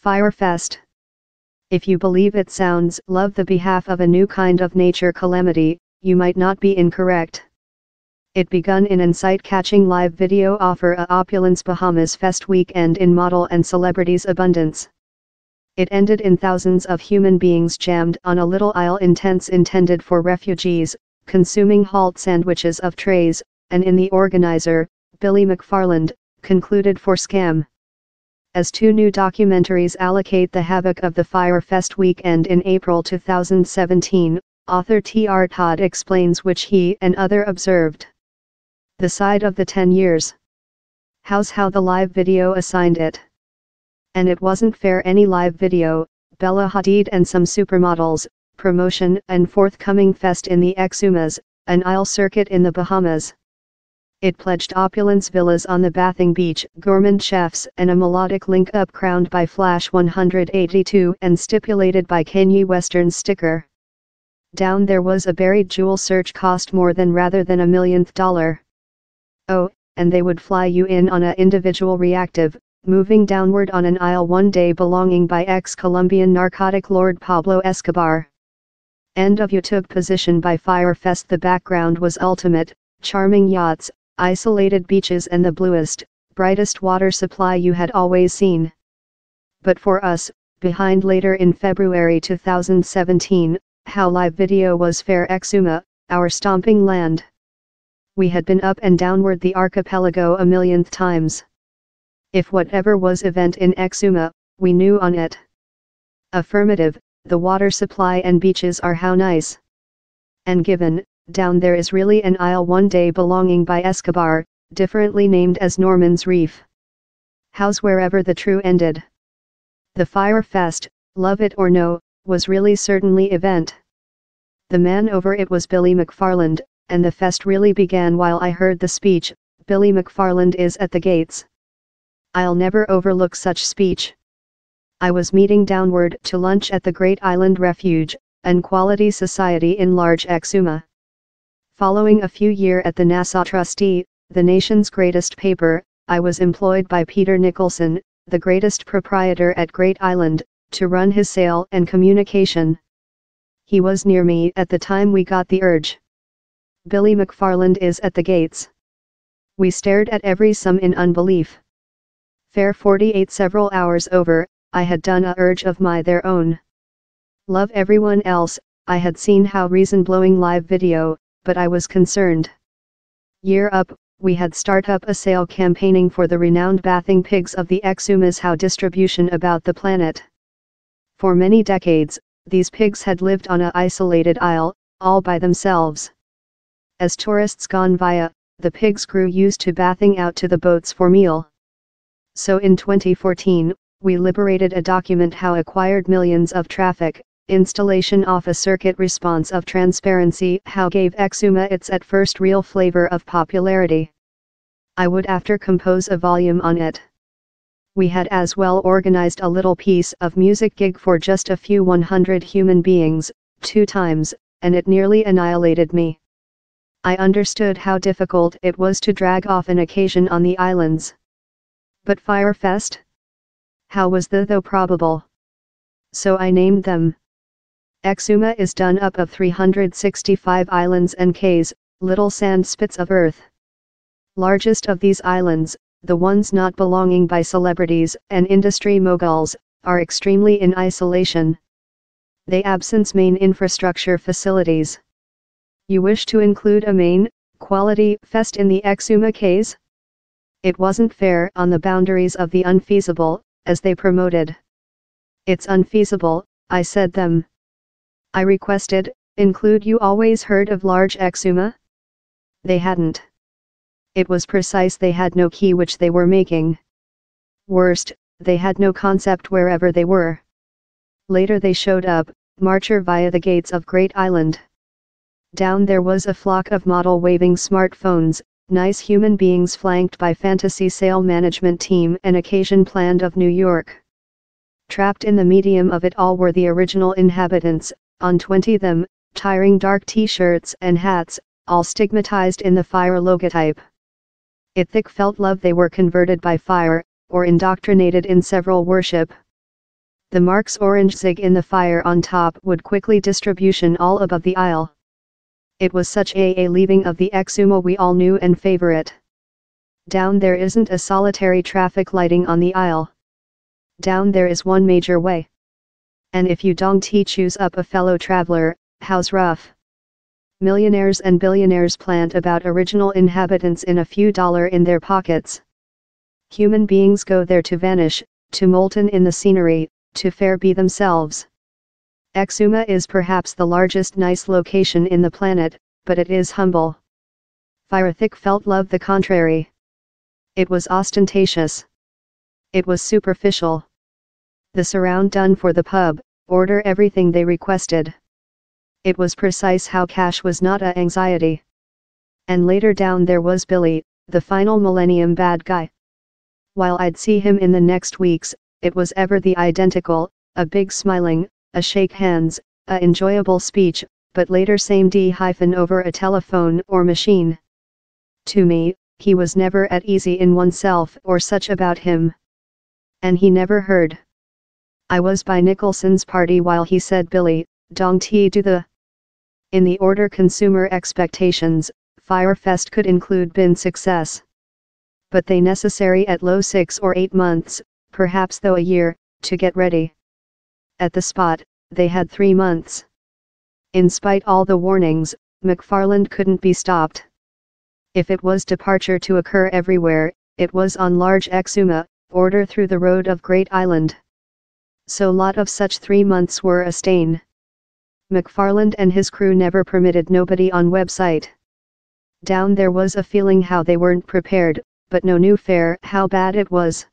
Fyre Fest. If you believe it sounds love the behalf of a new kind of nature calamity, you might not be incorrect. It begun in an sight-catching live video offer a opulence Bahamas Fest weekend in model and celebrities abundance. It ended in thousands of human beings jammed on a little aisle in tents intended for refugees, consuming halt sandwiches of trays, and in the organizer, Billy McFarland, concluded for scam. As two new documentaries allocate the havoc of the Fyre Fest weekend in April 2017, author T.R. Todd explains which he and other observed. The side of the 10 years. How's how the live video assigned it. And it wasn't fair any live video, Bella Hadid and some supermodels, promotion and forthcoming fest in the Exumas, an aisle circuit in the Bahamas. It pledged opulence villas on the bathing beach, gourmand chefs and a melodic link-up crowned by Flash 182 and stipulated by Kanye Western's sticker. Down there was a buried jewel search cost more than rather than $1 million. Oh, and they would fly you in on a individual reactive, moving downward on an aisle one day belonging by ex-Colombian narcotic lord Pablo Escobar. End of you took position by Fyre Fest. The background was ultimate, charming yachts, isolated beaches and the bluest, brightest water supply you had always seen. But for us, behind later in February 2017, how live video was fair Exuma, our stomping land. We had been up and downward the archipelago a millionth times. If whatever was event in Exuma, we knew on it. Affirmative, the water supply and beaches are how nice. And given, down there is really an aisle one day belonging by Escobar, differently named as Norman's Reef. How's wherever the true ended. The Fyre Fest, love it or no, was really certainly event. The man over it was Billy McFarland, and the fest really began while I heard the speech, Billy McFarland is at the gates. I'll never overlook such speech. I was meeting downward to lunch at the Great Island Refuge, and Quality Society in large Exuma. Following a few years at the Nassau Trustee, the nation's greatest paper, I was employed by Peter Nicholson, the greatest proprietor at Great Island, to run his sale and communication. He was near me at the time we got the urge. Billy McFarland is at the gates. We stared at every sum in unbelief. Fair 48 several hours over, I had done a urge of my their own. Love everyone else, I had seen how reason-blowing live video, but I was concerned. Year up, we had start up a sale campaigning for the renowned bathing pigs of the Exumas how distribution about the planet. For many decades, these pigs had lived on a isolated isle, all by themselves. As tourists gone via, the pigs grew used to bathing out to the boats for meal. So in 2014, we liberated a document how acquired millions of traffic, installation of a circuit response of transparency how gave Exuma its at first real flavor of popularity. I would after compose a volume on it. We had as well organized a little piece of music gig for just a few 100 human beings, 2 times, and it nearly annihilated me. I understood how difficult it was to drag off an occasion on the islands. But Fyre Fest? How was the though probable? So I named them. Exuma is done up of 365 islands and cays, little sand spits of earth. Largest of these islands, the ones not belonging by celebrities and industry moguls, are extremely in isolation. They absence main infrastructure facilities. You wish to include a main, quality fest in the Exuma cays? It wasn't fair on the boundaries of the unfeasible, as they promoted. It's unfeasible, I said them. I requested, include you always heard of large Exuma? They hadn't. It was precise they had no key which they were making. Worst, they had no concept wherever they were. Later they showed up, marcher via the gates of Great Island. Down there was a flock of model waving smartphones, nice human beings flanked by fantasy sale management team and occasion planned of New York. Trapped in the medium of it all were the original inhabitants, on 20 them, tiring dark t-shirts and hats, all stigmatized in the Fyre logotype. It thick felt love they were converted by Fyre, or indoctrinated in several worship. The mark's orange zig in the fire on top would quickly distribution all above the aisle. It was such a leaving of the Exuma we all knew and favorite. Down there isn't a solitary traffic lighting on the aisle. Down there is one major way. And if you don't choose up a fellow traveler, how's rough? Millionaires and billionaires plant about original inhabitants in a few dollars in their pockets. Human beings go there to vanish, to molten in the scenery, to fair be themselves. Exuma is perhaps the largest nice location in the planet, but it is humble. Fyre thick felt love the contrary. It was ostentatious. It was superficial. The surround done for the pub, order everything they requested. It was precise how cash was not a anxiety. And later down there was Billy, the final millennium bad guy. While I'd see him in the next weeks, it was ever the identical, a big smiling, a shake hands, a enjoyable speech, but later same over a telephone or machine. To me, he was never at easy in oneself or such about him. And he never heard. I was by Nicholson's party while he said Billy, don't he do the... In the order consumer expectations, Fyre Fest could include bin success. But they necessary at low 6 or 8 months, perhaps though a year, to get ready. At the spot, they had 3 months. In spite all the warnings, McFarland couldn't be stopped. If it was departure to occur everywhere, it was on large Exuma, order through the road of Great Island. So lot of such 3 months were a stain. McFarland and his crew never permitted nobody on website. Down there was a feeling how they weren't prepared, but no new fare how bad it was.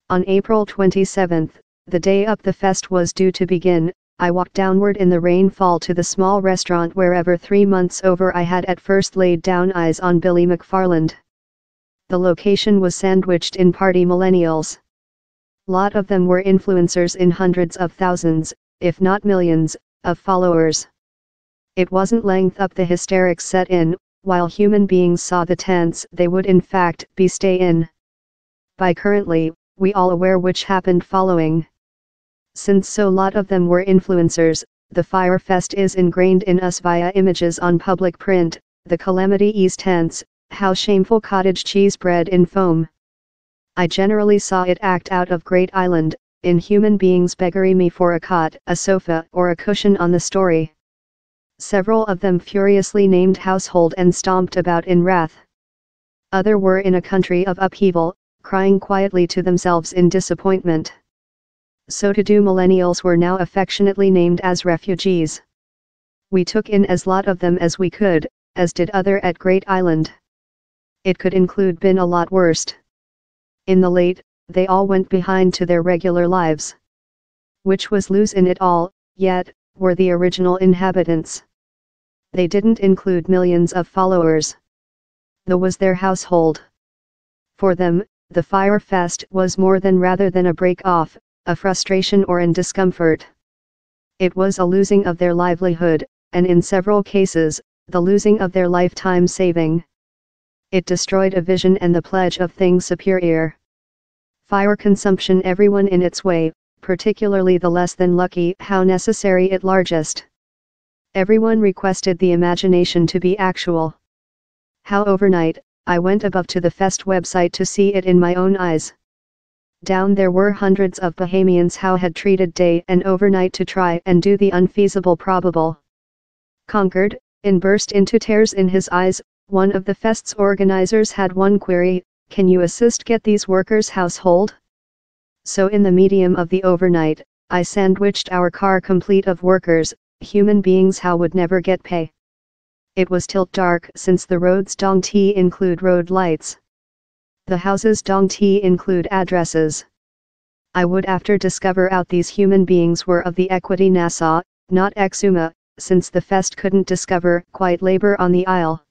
On April 27th, the day up the fest was due to begin, I walked downward in the rainfall to the small restaurant wherever 3 months over I had at first laid down eyes on Billy McFarland. The location was sandwiched in party millennials. Lot of them were influencers in hundreds of thousands, if not millions, of followers. It wasn't length up the hysterics set in, while human beings saw the tents they would in fact be stay in. By currently, we all aware which happened following. Since so lot of them were influencers, the Fyre Fest is ingrained in us via images on public print, the Calamity Ease tents, how shameful cottage cheese bread in foam. I generally saw it act out of Great Island, in human beings begging me for a cot, a sofa or a cushion on the story. Several of them furiously named household and stomped about in wrath. Other were in a country of upheaval, crying quietly to themselves in disappointment. So-to-do millennials were now affectionately named as refugees. We took in as lot of them as we could, as did other at Great Island. It could include been a lot worst. In the late, they all went behind to their regular lives. Which was loose in it all, yet, were the original inhabitants. They didn't include millions of followers. Though was their household. For them, the Fyre Fest was more than rather than a break-off, a frustration or an discomfort. It was a losing of their livelihood, and in several cases, the losing of their lifetime saving. It destroyed a vision and the pledge of things superior. Fyre consumption everyone in its way, particularly the less than lucky how necessary it largest. Everyone requested the imagination to be actual. How overnight, I went above to the Fest website to see it in my own eyes. Down there were hundreds of Bahamians how had treated day and overnight to try and do the unfeasible probable. Conquered, and burst into tears in his eyes, one of the Fest's organizers had one query: can you assist get these workers household? So in the medium of the overnight, I sandwiched our car complete of workers, human beings how would never get pay. It was till dark since the roads don't include road lights. The houses don't include addresses. I would after discover out these human beings were of the equity Nassau, not Exuma, since the Fest couldn't discover quite labor on the isle.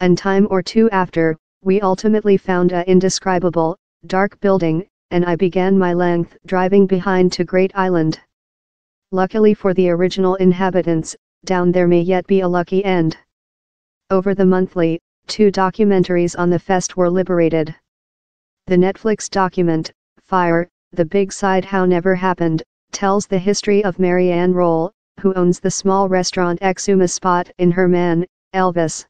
And time or two after, we ultimately found a indescribable, dark building, and I began my length driving behind to Great Island. Luckily for the original inhabitants, down there may yet be a lucky end. Over the monthly, 2 documentaries on the Fest were liberated. The Netflix document, Fyre, The Big Side How Never Happened, tells the history of Marianne Roll, who owns the small restaurant Exumas spot in her man, Elvis.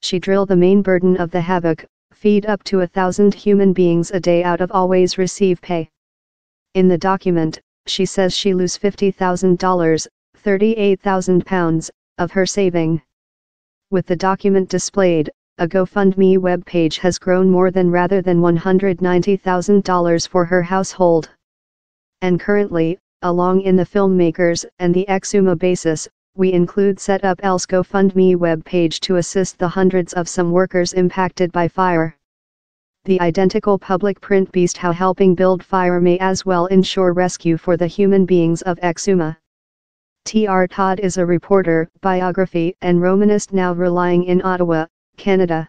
She drill the main burden of the Havoc, feed up to 1,000 human beings a day out of always receive pay. In the document, she says she lose $50,000, 38,000 pounds, of her saving. With the document displayed, a GoFundMe webpage has grown more than $190,000 for her household. And currently, along in the filmmakers and the Exuma basis, we include set up else GoFundMe webpage to assist the hundreds of some workers impacted by Fyre. The identical public print beast how helping build Fyre may as well ensure rescue for the human beings of Exuma. Tr. Todd is a reporter, biography and Romanist now relying in Ottawa, Canada.